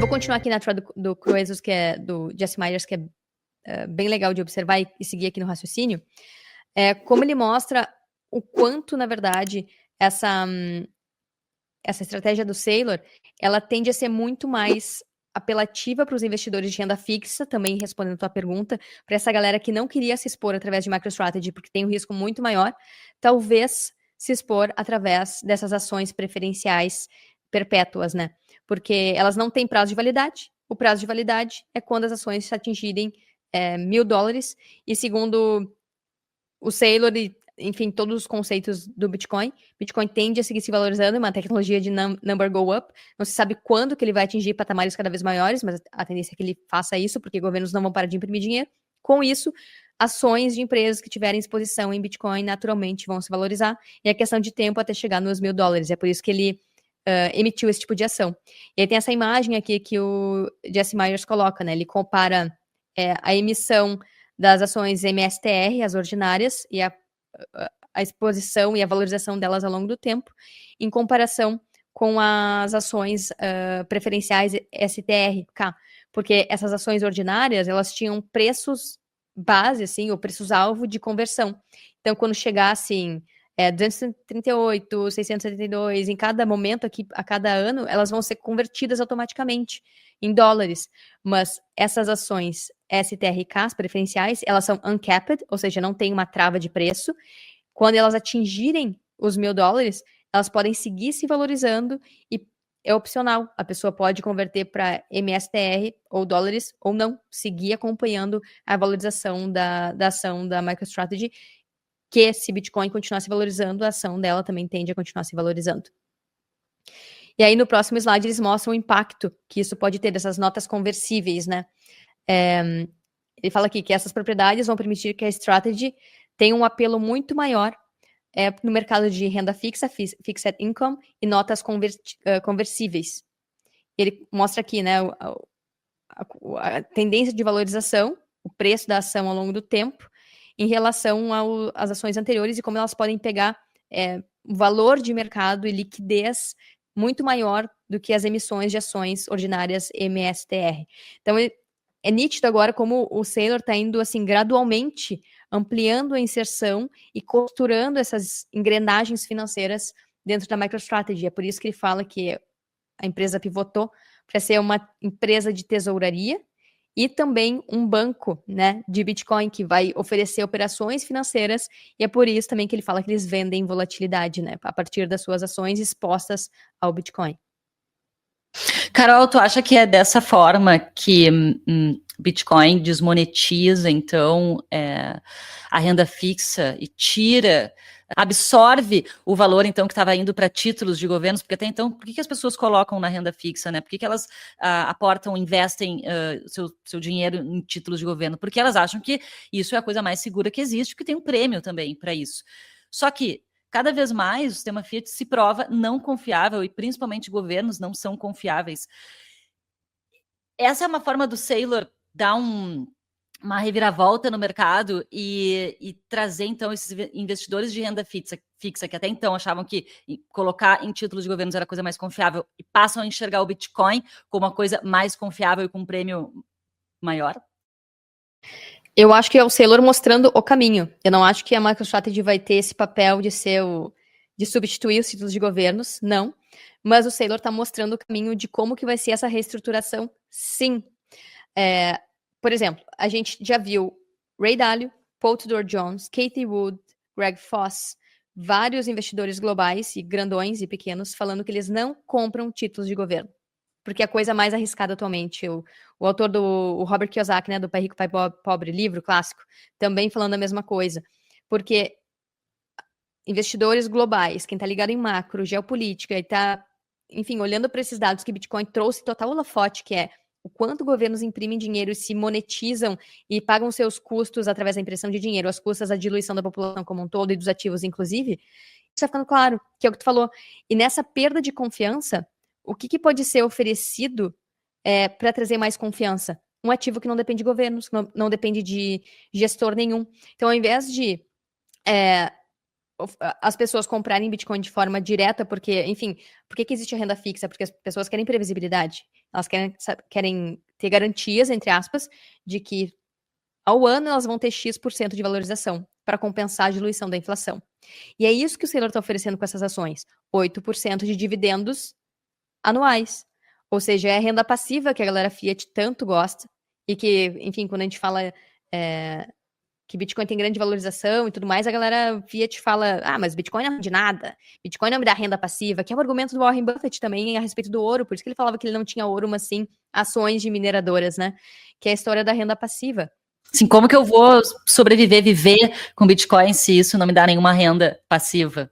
continuar aqui na thread do Croesus, que é do Jesse Myers, que é bem legal de observar e seguir aqui no raciocínio, como ele mostra o quanto, na verdade, essa estratégia do Saylor, ela tende a ser muito mais apelativa para os investidores de renda fixa, também respondendo a tua pergunta, para essa galera que não queria se expor através de MicroStrategy, porque tem um risco muito maior, talvez se expor através dessas ações preferenciais perpétuas, né? Porque elas não têm prazo de validade. O prazo de validade é quando as ações atingirem $1.000, e segundo o Saylor e, enfim, todos os conceitos do Bitcoin tende a seguir se valorizando, é uma tecnologia de number go up, não se sabe quando que ele vai atingir patamares cada vez maiores, mas a tendência é que ele faça isso, porque governos não vão parar de imprimir dinheiro. Com isso, ações de empresas que tiverem exposição em Bitcoin naturalmente vão se valorizar, e é questão de tempo até chegar nos $1.000, é por isso que ele emitiu esse tipo de ação. E aí tem essa imagem aqui que o Jesse Myers coloca, né, ele compara a emissão das ações MSTR, as ordinárias, e a exposição e a valorização delas ao longo do tempo, em comparação com as ações preferenciais STRK, porque essas ações ordinárias, elas tinham preços base, assim, ou preços-alvo de conversão. Então, quando chegassem 238, 672, em cada momento aqui, a cada ano, elas vão ser convertidas automaticamente em dólares. Mas essas ações STRKs preferenciais, elas são uncapped, ou seja, não tem uma trava de preço. Quando elas atingirem os $1.000, elas podem seguir se valorizando e é opcional. A pessoa pode converter para MSTR ou dólares ou não, seguir acompanhando a valorização da ação da MicroStrategy, que se Bitcoin continuar se valorizando, a ação dela também tende a continuar se valorizando. E aí, no próximo slide, eles mostram o impacto que isso pode ter dessas notas conversíveis, né? Ele fala aqui que essas propriedades vão permitir que a strategy tenha um apelo muito maior no mercado de renda fixa, fixed income, e notas conversíveis. Ele mostra aqui, né, a tendência de valorização, o preço da ação ao longo do tempo, em relação às ações anteriores e como elas podem pegar valor de mercado e liquidez muito maior do que as emissões de ações ordinárias MSTR. Então, é nítido agora como o Saylor está indo assim gradualmente ampliando a inserção e costurando essas engrenagens financeiras dentro da MicroStrategy. É por isso que ele fala que a empresa pivotou para ser uma empresa de tesouraria e também um banco, né, de Bitcoin que vai oferecer operações financeiras, e é por isso também que ele fala que eles vendem volatilidade, né, a partir das suas ações expostas ao Bitcoin. Carol, tu acha que é dessa forma que Bitcoin desmonetiza, então, a renda fixa e absorve o valor, então, que estava indo para títulos de governos? Porque até então, por que as pessoas colocam na renda fixa, né? Por que elas aportam, investem seu dinheiro em títulos de governo? Porque elas acham que isso é a coisa mais segura que existe, porque tem um prêmio também para isso. Só que cada vez mais o sistema fiat se prova não confiável e principalmente governos não são confiáveis. Essa é uma forma do Saylor dar uma reviravolta no mercado e trazer, então, esses investidores de renda fixa, que até então achavam que colocar em títulos de governos era a coisa mais confiável, e passam a enxergar o Bitcoin como uma coisa mais confiável e com um prêmio maior? Eu acho que é o Saylor mostrando o caminho. Eu não acho que a MicroStrategy vai ter esse papel de de substituir os títulos de governos, não. Mas o Saylor está mostrando o caminho de como que vai ser essa reestruturação, sim. Por exemplo, a gente já viu Ray Dalio, Paul Tudor Jones, Cathie Wood, Greg Foss, vários investidores globais, e grandões e pequenos, falando que eles não compram títulos de governo. Porque é a coisa mais arriscada atualmente. O autor do Robert Kiyosaki, né, do Pai Rico, Pai Pobre, livro clássico, também falando a mesma coisa. Porque investidores globais, quem está ligado em macro, geopolítica, e está, enfim, olhando para esses dados que Bitcoin trouxe total holofote, que é o quanto governos imprimem dinheiro e se monetizam e pagam seus custos através da impressão de dinheiro, as custas da diluição da população como um todo e dos ativos, inclusive, isso está ficando claro, que é o que tu falou. E nessa perda de confiança, o que pode ser oferecido para trazer mais confiança? Um ativo que não depende de governos, não depende de gestor nenhum. Então, ao invés de as pessoas comprarem Bitcoin de forma direta, porque, enfim, por que existe a renda fixa? Porque as pessoas querem previsibilidade. Elas querem ter garantias, entre aspas, de que ao ano elas vão ter X% de valorização para compensar a diluição da inflação. E é isso que o Saylor está oferecendo com essas ações: 8% de dividendos anuais. Ou seja, é a renda passiva que a galera Fiat tanto gosta e que, enfim, quando a gente fala que Bitcoin tem grande valorização e tudo mais, a galera Fiat fala, mas Bitcoin não é de nada, Bitcoin não me dá renda passiva, que é o argumento do Warren Buffett também a respeito do ouro, por isso que ele falava que ele não tinha ouro, mas sim ações de mineradoras, né? Que é a história da renda passiva. Sim, como que eu vou sobreviver, viver com Bitcoin se isso não me dá nenhuma renda passiva?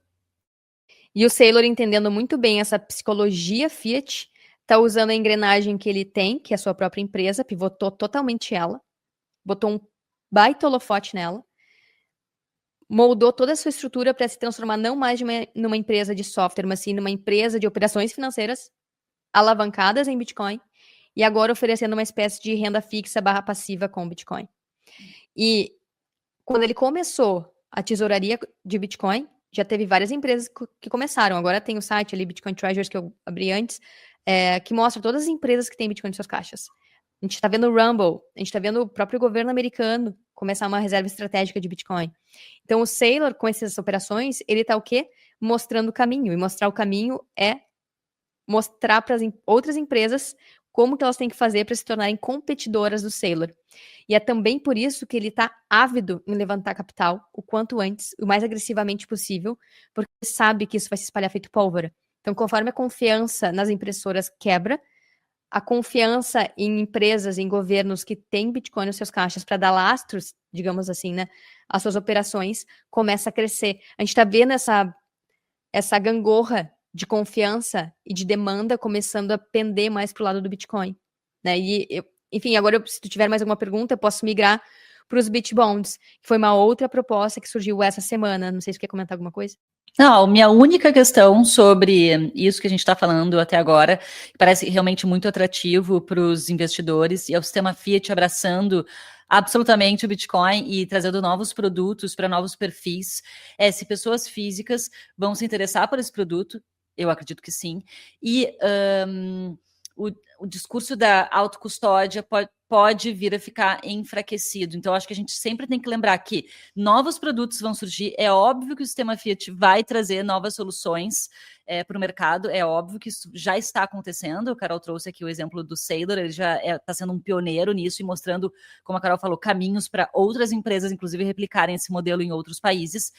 E o Saylor, entendendo muito bem essa psicologia Fiat, está usando a engrenagem que ele tem, que é a sua própria empresa, pivotou totalmente ela, botou um baita holofote nela, moldou toda a sua estrutura para se transformar não mais numa empresa de software, mas sim numa empresa de operações financeiras alavancadas em Bitcoin, e agora oferecendo uma espécie de renda fixa / passiva com Bitcoin. E quando ele começou a tesouraria de Bitcoin, já teve várias empresas que começaram. Agora tem o site ali, Bitcoin Treasures, que eu abri antes, que mostra todas as empresas que têm Bitcoin em suas caixas. A gente está vendo o Rumble, a gente está vendo o próprio governo americano começar uma reserva estratégica de Bitcoin. Então, o Saylor, com essas operações, ele está o quê? Mostrando o caminho. E mostrar o caminho é mostrar para as outras empresas como que elas têm que fazer para se tornarem competidoras do Saylor. E é também por isso que ele está ávido em levantar capital o quanto antes, o mais agressivamente possível, porque sabe que isso vai se espalhar feito pólvora. Então, conforme a confiança nas impressoras quebra, a confiança em empresas, em governos que têm Bitcoin nos seus caixas para dar lastros, digamos assim, né, às suas operações, começa a crescer. A gente está vendo essa gangorra de confiança e de demanda começando a pender mais para o lado do Bitcoin, né? Enfim, agora se tu tiver mais alguma pergunta, eu posso migrar para os Bitbonds, que foi uma outra proposta que surgiu essa semana. Não sei se você quer comentar alguma coisa. Não, minha única questão sobre isso que a gente está falando até agora, que parece realmente muito atrativo para os investidores, e é o sistema Fiat abraçando absolutamente o Bitcoin e trazendo novos produtos para novos perfis. Se pessoas físicas vão se interessar por esse produto, eu acredito que sim, e o discurso da autocustódia pode vir a ficar enfraquecido. Então, acho que a gente sempre tem que lembrar que novos produtos vão surgir. É óbvio que o sistema Fiat vai trazer novas soluções para o mercado. É óbvio que isso já está acontecendo. A Carol trouxe aqui o exemplo do Saylor. Ele já está sendo um pioneiro nisso e mostrando, como a Carol falou, caminhos para outras empresas, inclusive, replicarem esse modelo em outros países.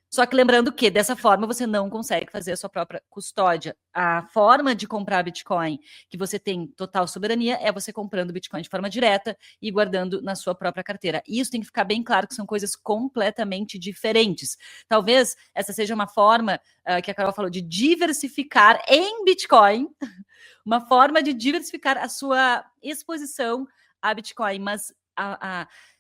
Só que lembrando que, dessa forma, você não consegue fazer a sua própria custódia. A forma de comprar Bitcoin que você tem total soberania é você comprando Bitcoin de forma direta e guardando na sua própria carteira. E isso tem que ficar bem claro que são coisas completamente diferentes. Talvez essa seja uma forma que a Carol falou de diversificar em Bitcoin, uma forma de diversificar a sua exposição a Bitcoin, mas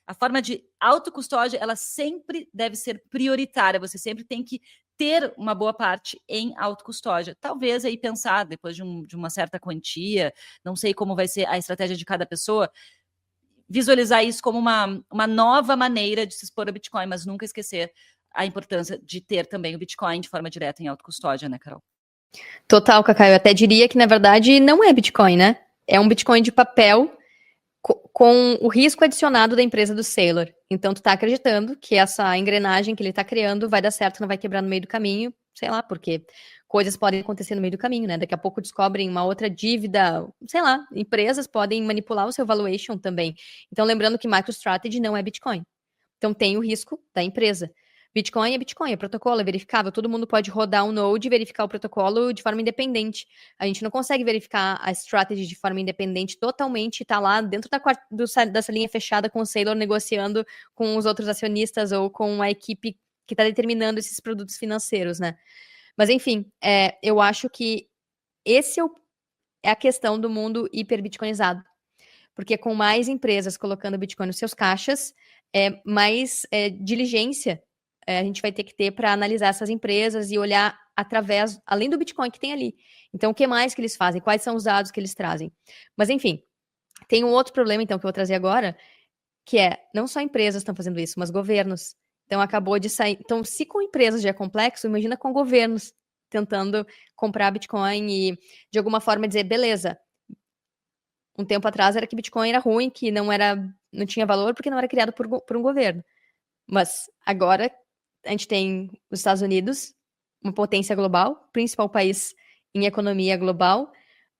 a forma de autocustódia, ela sempre deve ser prioritária. Você sempre tem que ter uma boa parte em autocustódia. Talvez aí pensar, depois de uma certa quantia, não sei como vai ser a estratégia de cada pessoa, visualizar isso como uma nova maneira de se expor a Bitcoin, mas nunca esquecer a importância de ter também o Bitcoin de forma direta em autocustódia, né, Carol? Total, Cacá. Eu até diria que, na verdade, não é Bitcoin, né? É um Bitcoin de papel com o risco adicionado da empresa do Saylor. Então, tu tá acreditando que essa engrenagem que ele tá criando vai dar certo, não vai quebrar no meio do caminho, sei lá, porque coisas podem acontecer no meio do caminho, né? Daqui a pouco descobrem uma outra dívida, sei lá, empresas podem manipular o seu valuation também. Então, lembrando que MicroStrategy não é Bitcoin. Então, tem o risco da empresa. Bitcoin, é protocolo, é verificável. Todo mundo pode rodar um node e verificar o protocolo de forma independente. A gente não consegue verificar a strategy de forma independente totalmente e tá lá dentro dessa linha fechada com o Saylor negociando com os outros acionistas ou com a equipe que está determinando esses produtos financeiros, né? Mas, enfim, eu acho que esse é a questão do mundo hiperbitcoinizado. Porque com mais empresas colocando Bitcoin nos seus caixas, mais diligência a gente vai ter que ter para analisar essas empresas e olhar além do Bitcoin que tem ali. Então, o que mais que eles fazem? Quais são os dados que eles trazem? Mas, enfim, tem um outro problema, então, que eu vou trazer agora, que não só empresas estão fazendo isso, mas governos. Então, acabou de sair. Então, se com empresas já é complexo, imagina com governos tentando comprar Bitcoin e, de alguma forma, dizer, beleza, um tempo atrás era que Bitcoin era ruim, que não tinha valor porque não era criado por um governo. Mas agora a gente tem os Estados Unidos, uma potência global, principal país em economia global,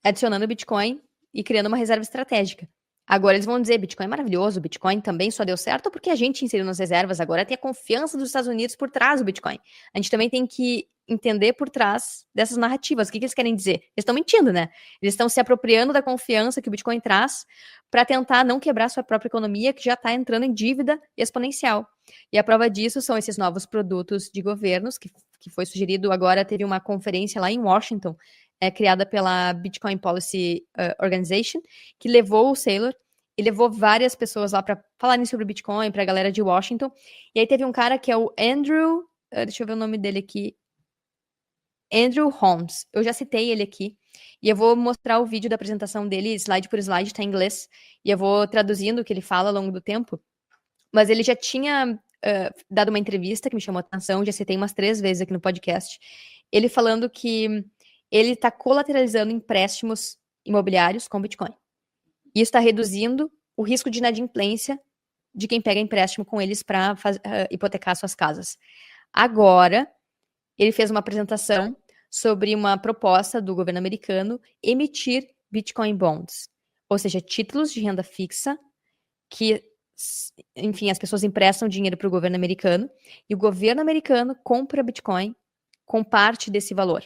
adicionando Bitcoin e criando uma reserva estratégica. Agora eles vão dizer, Bitcoin é maravilhoso, Bitcoin também só deu certo porque a gente inseriu nas reservas, agora tem a confiança dos Estados Unidos por trás do Bitcoin. A gente também tem que entender por trás dessas narrativas, o que eles querem dizer. Eles estão mentindo, né? Eles estão se apropriando da confiança que o Bitcoin traz para tentar não quebrar sua própria economia, que já está entrando em dívida exponencial. E a prova disso são esses novos produtos de governos, que foi sugerido agora, teve uma conferência lá em Washington, criada pela Bitcoin Policy Organization, que levou o Saylor e levou várias pessoas lá para falarem sobre Bitcoin, para a galera de Washington. E aí teve um cara que é o Andrew, deixa eu ver o nome dele aqui, Andrew Holmes. Eu já citei ele aqui. E eu vou mostrar o vídeo da apresentação dele, slide por slide, tá em inglês. E eu vou traduzindo o que ele fala ao longo do tempo. Mas ele já tinha dado uma entrevista que me chamou a atenção, já citei umas 3 vezes aqui no podcast. Ele falando que ele está colateralizando empréstimos imobiliários com Bitcoin. E isso está reduzindo o risco de inadimplência de quem pega empréstimo com eles para hipotecar suas casas. Agora, ele fez uma apresentação sobre uma proposta do governo americano emitir Bitcoin Bonds, ou seja, títulos de renda fixa que, enfim, as pessoas emprestam dinheiro para o governo americano e o governo americano compra Bitcoin com parte desse valor.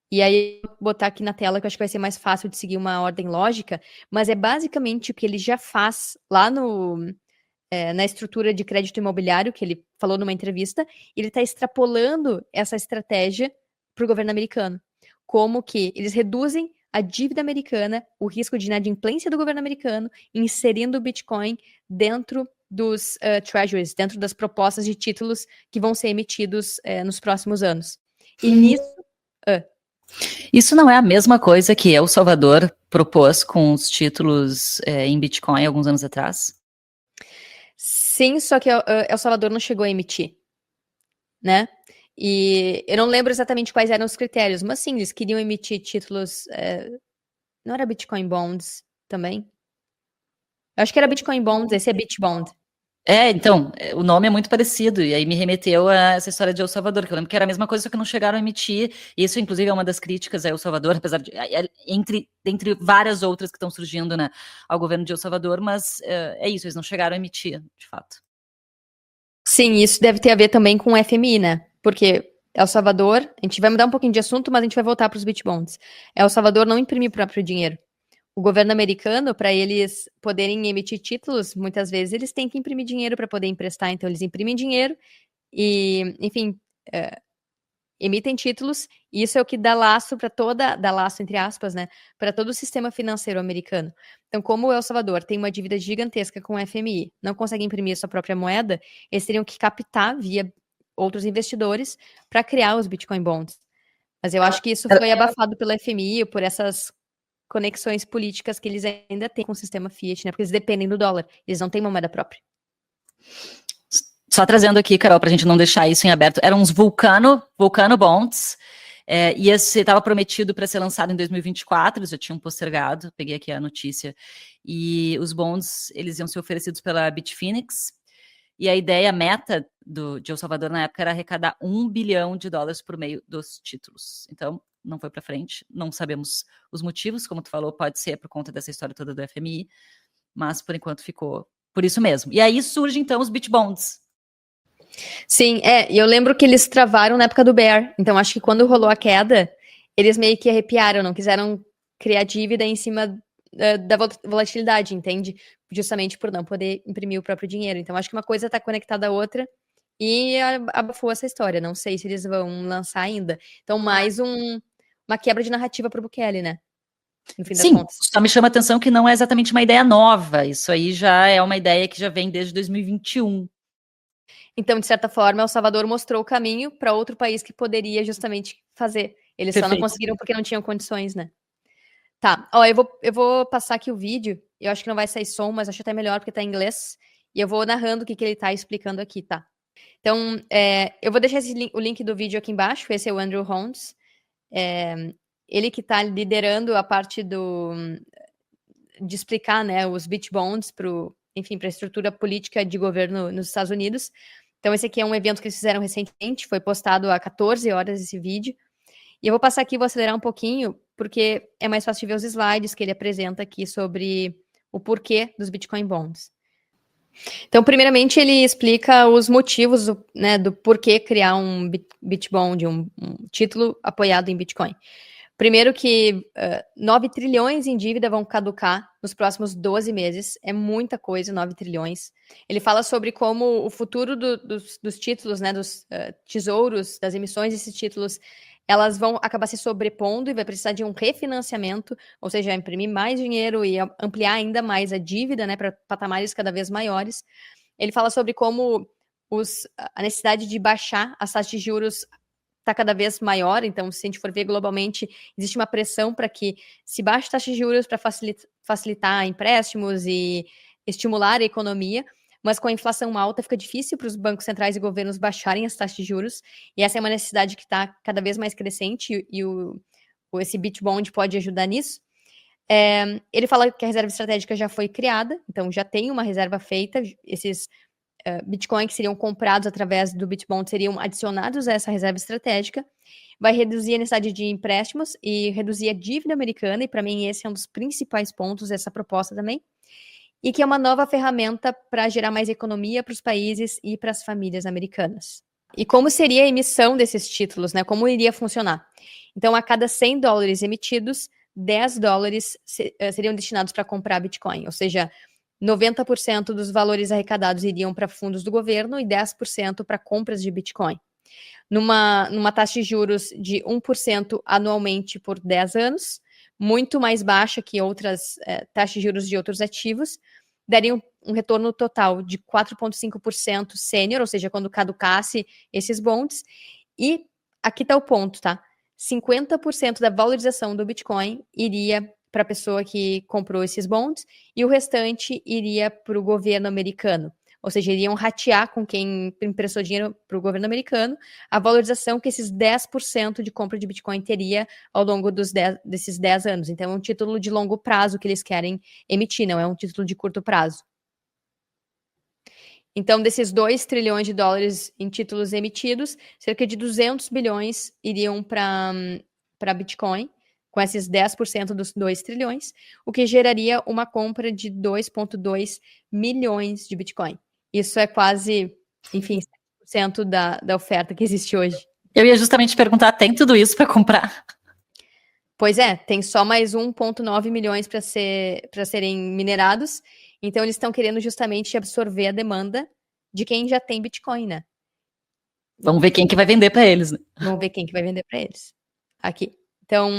E aí, eu vou botar aqui na tela, que eu acho que vai ser mais fácil de seguir uma ordem lógica, mas é basicamente o que ele já faz lá na estrutura de crédito imobiliário, que ele falou numa entrevista, ele está extrapolando essa estratégia para o governo americano. Como que eles reduzem a dívida americana, o risco de inadimplência do governo americano, inserindo o Bitcoin dentro dos treasuries, dentro das propostas de títulos que vão ser emitidos nos próximos anos. E nisso... Isso não é a mesma coisa que El Salvador propôs com os títulos em Bitcoin alguns anos atrás? Sim, só que El Salvador não chegou a emitir, né? E eu não lembro exatamente quais eram os critérios, mas sim, eles queriam emitir títulos... não era Bitcoin Bonds também? Eu acho que era Bitcoin Bonds, esse é BitBond. Então, o nome é muito parecido, e aí me remeteu a essa história de El Salvador, que eu lembro que era a mesma coisa, só que não chegaram a emitir. Isso, inclusive, é uma das críticas a El Salvador, apesar de, entre várias outras que estão surgindo, né, ao governo de El Salvador, mas é isso, eles não chegaram a emitir, de fato. Sim, isso deve ter a ver também com o FMI, né? Porque El Salvador, a gente vai mudar um pouquinho de assunto, mas a gente vai voltar para os BitBonds. El Salvador não imprime o próprio dinheiro. O governo americano, para eles poderem emitir títulos, muitas vezes eles têm que imprimir dinheiro para poder emprestar. Então, eles imprimem dinheiro e, enfim, emitem títulos. E isso é o que dá laço para dá laço, entre aspas, né? Para todo o sistema financeiro americano. Então, como o El Salvador tem uma dívida gigantesca com o FMI, não consegue imprimir sua própria moeda, eles teriam que captar via outros investidores para criar os Bitcoin Bonds. Mas eu acho que isso foi abafado pelo FMI, por essas conexões políticas que eles ainda têm com o sistema Fiat, né? Porque eles dependem do dólar, eles não têm uma moeda própria. Só trazendo aqui, Carol, para a gente não deixar isso em aberto, eram uns Vulcano Bonds, e esse estava prometido para ser lançado em 2024, eles já tinham postergado, peguei aqui a notícia, e os bonds, eles iam ser oferecidos pela Bitfinex, e a ideia, a meta de El Salvador na época era arrecadar $1 bilhão por meio dos títulos. Então, não foi para frente, não sabemos os motivos, como tu falou, pode ser por conta dessa história toda do FMI, mas por enquanto ficou por isso mesmo. E aí surgem então os BitBonds. Sim, e eu lembro que eles travaram na época do Bear, então acho que quando rolou a queda, eles meio que arrepiaram, não quiseram criar dívida em cima da volatilidade, entende? Justamente por não poder imprimir o próprio dinheiro. Então acho que uma coisa está conectada à outra e abafou essa história. Não sei se eles vão lançar ainda. Então mais uma quebra de narrativa para o Bukele, né? No fim das contas. Só me chama a atenção que não é exatamente uma ideia nova, isso aí já é uma ideia que já vem desde 2021. Então, de certa forma, El Salvador mostrou o caminho para outro país que poderia justamente fazer. Eles Perfeito. Só não conseguiram porque não tinham condições, né? Tá, eu vou passar aqui o vídeo, eu acho que não vai sair som, mas acho até melhor porque tá em inglês, e eu vou narrando o que ele tá explicando aqui, tá? Então, eu vou deixar o link do vídeo aqui embaixo, esse é o Andrew Holmes, ele que tá liderando a parte de explicar, né, os beach bonds para a estrutura política de governo nos Estados Unidos. Então, esse aqui é um evento que eles fizeram recentemente, foi postado há 14 horas esse vídeo. E eu vou passar aqui, vou acelerar um pouquinho, porque é mais fácil de ver os slides que ele apresenta aqui sobre o porquê dos Bitcoin Bonds. Então, primeiramente, ele explica os motivos, né, do porquê criar um Beach Bond, um título apoiado em Bitcoin. Primeiro que 9 trilhões em dívida vão caducar nos próximos 12 meses. É muita coisa, 9 trilhões. Ele fala sobre como o futuro dos títulos, né, dos tesouros, das emissões desses títulos, elas vão acabar se sobrepondo e vai precisar de um refinanciamento, ou seja, imprimir mais dinheiro e ampliar ainda mais a dívida, né, para patamares cada vez maiores. Ele fala sobre como a necessidade de baixar as taxas de juros está cada vez maior, então, se a gente for ver globalmente, existe uma pressão para que se baixe a taxa de juros para facilitar empréstimos e estimular a economia, mas com a inflação alta fica difícil para os bancos centrais e governos baixarem as taxas de juros, e essa é uma necessidade que está cada vez mais crescente, e esse Beach Bond pode ajudar nisso. Ele fala que a reserva estratégica já foi criada, então já tem uma reserva feita, esses Bitcoin que seriam comprados através do Bitbond seriam adicionados a essa reserva estratégica, vai reduzir a necessidade de empréstimos e reduzir a dívida americana, e para mim esse é um dos principais pontos dessa proposta também, e que é uma nova ferramenta para gerar mais economia para os países e para as famílias americanas. E como seria a emissão desses títulos, né? Como iria funcionar? Então, a cada 100 dólares emitidos, 10 dólares seriam destinados para comprar Bitcoin, ou seja, 90% dos valores arrecadados iriam para fundos do governo e 10% para compras de Bitcoin. Numa taxa de juros de 1% anualmente por 10 anos, muito mais baixa que outras taxas de juros de outros ativos, daria um retorno total de 4,5% sênior, ou seja, quando caducasse esses bonds. E aqui está o ponto, tá? 50% da valorização do Bitcoin iria para a pessoa que comprou esses bonds e o restante iria para o governo americano. Ou seja, iriam ratear com quem emprestou dinheiro para o governo americano a valorização que esses 10% de compra de Bitcoin teria ao longo desses 10 anos. Então, é um título de longo prazo que eles querem emitir, não é um título de curto prazo. Então, desses 2 trilhões de dólares em títulos emitidos, cerca de 200 bilhões iriam para Bitcoin, com esses 10% dos 2 trilhões, o que geraria uma compra de 2,2 milhões de Bitcoin. Isso é quase, enfim, 100% da oferta que existe hoje. Eu ia justamente perguntar, tem tudo isso para comprar? Pois é, tem só mais 1,9 milhões para serem minerados. Então, eles estão querendo justamente absorver a demanda de quem já tem Bitcoin, né? Vamos ver quem que vai vender para eles, né? Vamos ver quem que vai vender para eles. Aqui. Então,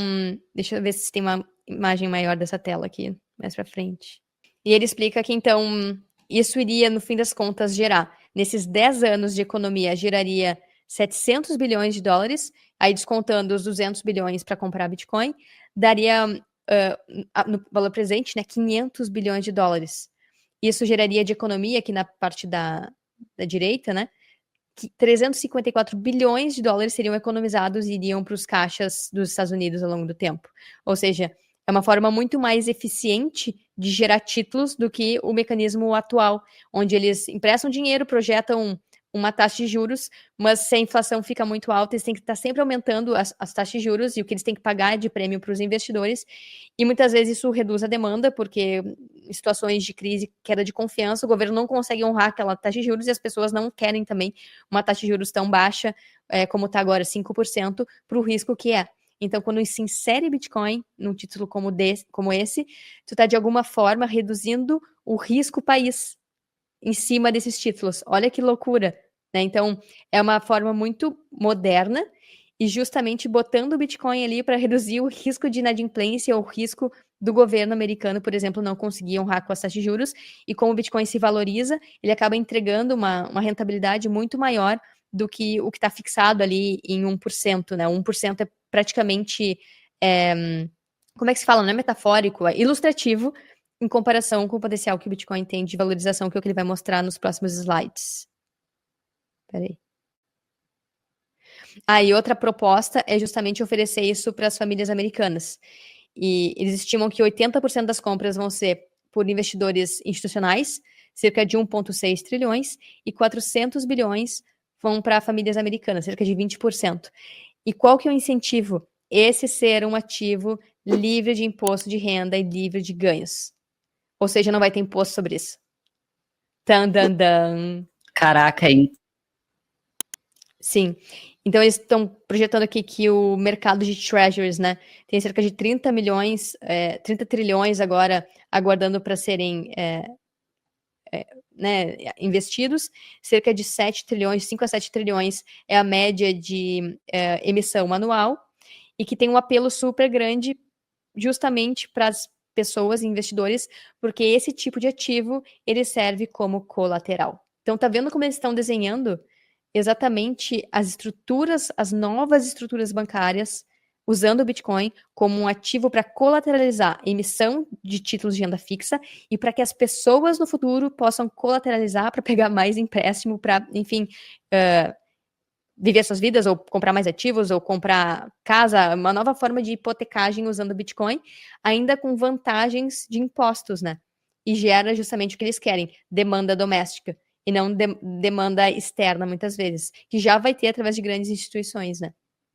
deixa eu ver se tem uma imagem maior dessa tela aqui, mais para frente. E ele explica que, então, isso iria, no fim das contas, gerar, nesses 10 anos de economia, geraria 700 bilhões de dólares, aí descontando os 200 bilhões para comprar Bitcoin, daria, no valor presente, né, 500 bilhões de dólares. Isso geraria de economia, aqui na parte da direita, né, que 354 bilhões de dólares seriam economizados e iriam para os caixas dos Estados Unidos ao longo do tempo. Ou seja, é uma forma muito mais eficiente de gerar títulos do que o mecanismo atual, onde eles emprestam dinheiro, projetam uma taxa de juros, mas se a inflação fica muito alta, eles têm que estar sempre aumentando as taxas de juros e o que eles têm que pagar de prêmio para os investidores, e muitas vezes isso reduz a demanda, porque em situações de crise, queda de confiança, o governo não consegue honrar aquela taxa de juros e as pessoas não querem também uma taxa de juros tão baixa, como está agora, 5%, para o risco que é. Então, quando se insere Bitcoin num título como esse, tu está de alguma forma reduzindo o risco país em cima desses títulos. Olha que loucura, né? Então, é uma forma muito moderna e justamente botando o Bitcoin ali para reduzir o risco de inadimplência ou o risco do governo americano, por exemplo, não conseguir honrar com as taxas de juros, e como o Bitcoin se valoriza, ele acaba entregando uma rentabilidade muito maior do que o que está fixado ali em 1%, né? 1% é praticamente, como é que se fala? Não é metafórico, é ilustrativo em comparação com o potencial que o Bitcoin tem de valorização, que é o que ele vai mostrar nos próximos slides. Peraí. E outra proposta é justamente oferecer isso para as famílias americanas. e eles estimam que 80% das compras vão ser por investidores institucionais, cerca de 1,6 trilhões, e 400 bilhões vão para famílias americanas, cerca de 20%. E qual que é o incentivo? Esse ser um ativo livre de imposto de renda e livre de ganhos. Ou seja, não vai ter imposto sobre isso. Tan, dan, dan. Caraca, hein? Sim. Então, eles estão projetando aqui que o mercado de treasuries, né, tem cerca de 30 trilhões agora aguardando para serem né, investidos, cerca de 7 trilhões, 5 a 7 trilhões é a média de emissão anual, e que tem um apelo super grande justamente para as pessoas e investidores, porque esse tipo de ativo, ele serve como colateral. Então, tá vendo como eles estão desenhando exatamente as estruturas, as novas estruturas bancárias, usando o Bitcoin como um ativo para colateralizar a emissão de títulos de renda fixa e para que as pessoas no futuro possam colateralizar para pegar mais empréstimo, para, enfim, viver suas vidas, ou comprar mais ativos, ou comprar casa, uma nova forma de hipotecagem usando o Bitcoin, ainda com vantagens de impostos, né? E gera justamente o que eles querem, demanda doméstica, e não demanda externa, muitas vezes, que já vai ter através de grandes instituições, né?